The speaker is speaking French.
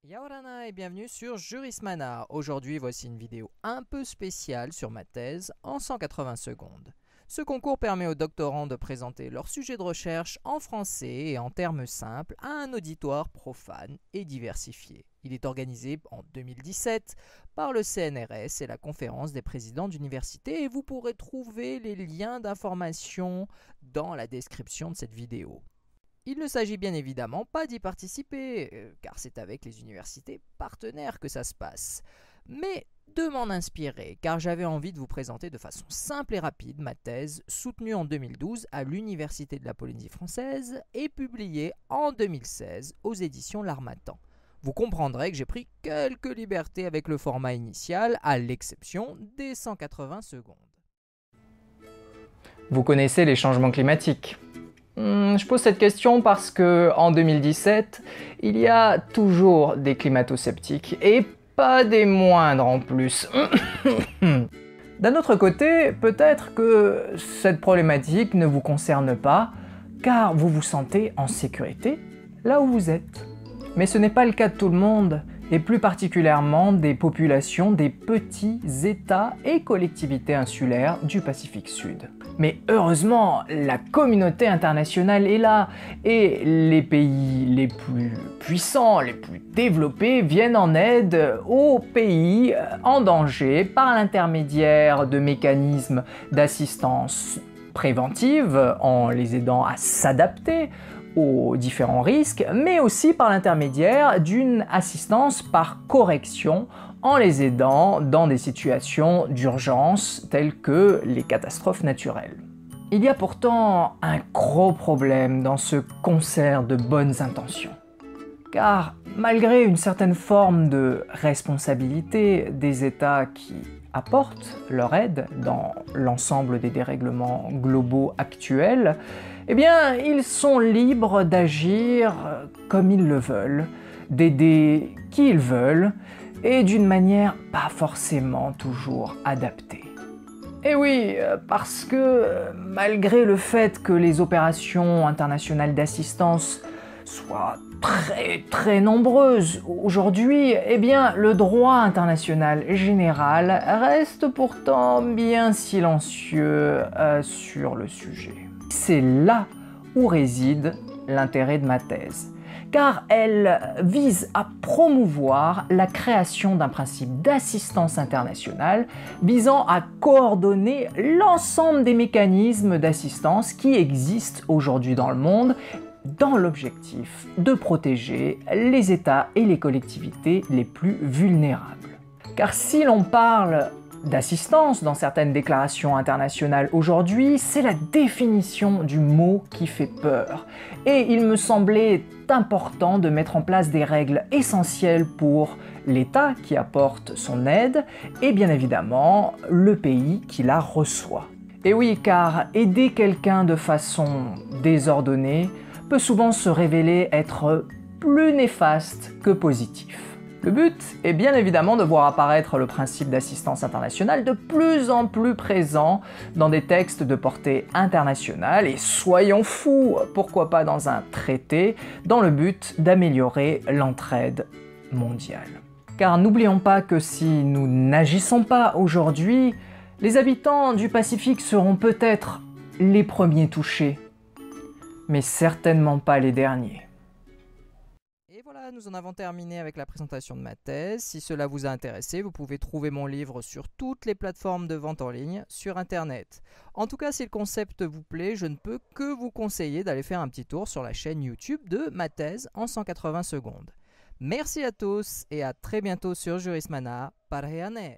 Yaorana et bienvenue sur Jurismana. Aujourd'hui, voici une vidéo un peu spéciale sur ma thèse en 180 secondes. Ce concours permet aux doctorants de présenter leur sujet de recherche en français et en termes simples à un auditoire profane et diversifié. Il est organisé en 2017 par le CNRS et la Conférence des présidents d'université et vous pourrez trouver les liens d'information dans la description de cette vidéo. Il ne s'agit bien évidemment pas d'y participer, car c'est avec les universités partenaires que ça se passe, mais de m'en inspirer, car j'avais envie de vous présenter de façon simple et rapide ma thèse soutenue en 2012 à l'Université de la Polynésie française et publiée en 2016 aux éditions L'Harmattan. Vous comprendrez que j'ai pris quelques libertés avec le format initial, à l'exception des 180 secondes. Vous connaissez les changements climatiques? Je pose cette question parce que en 2017, il y a toujours des climato-sceptiques et pas des moindres en plus. D'un autre côté, peut-être que cette problématique ne vous concerne pas car vous vous sentez en sécurité là où vous êtes. Mais ce n'est pas le cas de tout le monde, et plus particulièrement des populations des petits États et collectivités insulaires du Pacifique Sud. Mais heureusement, la communauté internationale est là, et les pays les plus puissants, les plus développés viennent en aide aux pays en danger par l'intermédiaire de mécanismes d'assistance préventive en les aidant à s'adapter aux différents risques, mais aussi par l'intermédiaire d'une assistance par correction en les aidant dans des situations d'urgence telles que les catastrophes naturelles. Il y a pourtant un gros problème dans ce concert de bonnes intentions. Car malgré une certaine forme de responsabilité des États qui apportent leur aide dans l'ensemble des dérèglements globaux actuels, eh bien, ils sont libres d'agir comme ils le veulent, d'aider qui ils veulent, et d'une manière pas forcément toujours adaptée. Et oui, parce que malgré le fait que les opérations internationales d'assistance soient très nombreuses aujourd'hui, eh bien, le droit international général reste pourtant bien silencieux sur le sujet. C'est là où réside l'intérêt de ma thèse, car elle vise à promouvoir la création d'un principe d'assistance internationale visant à coordonner l'ensemble des mécanismes d'assistance qui existent aujourd'hui dans le monde dans l'objectif de protéger les États et les collectivités les plus vulnérables. Car si l'on parle d'assistance dans certaines déclarations internationales aujourd'hui, c'est la définition du mot qui fait peur. Et il me semblait important de mettre en place des règles essentielles pour l'État qui apporte son aide et bien évidemment le pays qui la reçoit. Et oui, car aider quelqu'un de façon désordonnée peut souvent se révéler être plus néfaste que positif. Le but est bien évidemment de voir apparaître le principe d'assistance internationale de plus en plus présent dans des textes de portée internationale et soyons fous, pourquoi pas dans un traité, dans le but d'améliorer l'entraide mondiale. Car n'oublions pas que si nous n'agissons pas aujourd'hui, les habitants du Pacifique seront peut-être les premiers touchés, mais certainement pas les derniers. Et voilà, nous en avons terminé avec la présentation de ma thèse. Si cela vous a intéressé, vous pouvez trouver mon livre sur toutes les plateformes de vente en ligne sur Internet. En tout cas, si le concept vous plaît, je ne peux que vous conseiller d'aller faire un petit tour sur la chaîne YouTube de ma thèse en 180 secondes. Merci à tous et à très bientôt sur Jurismana. Parheane!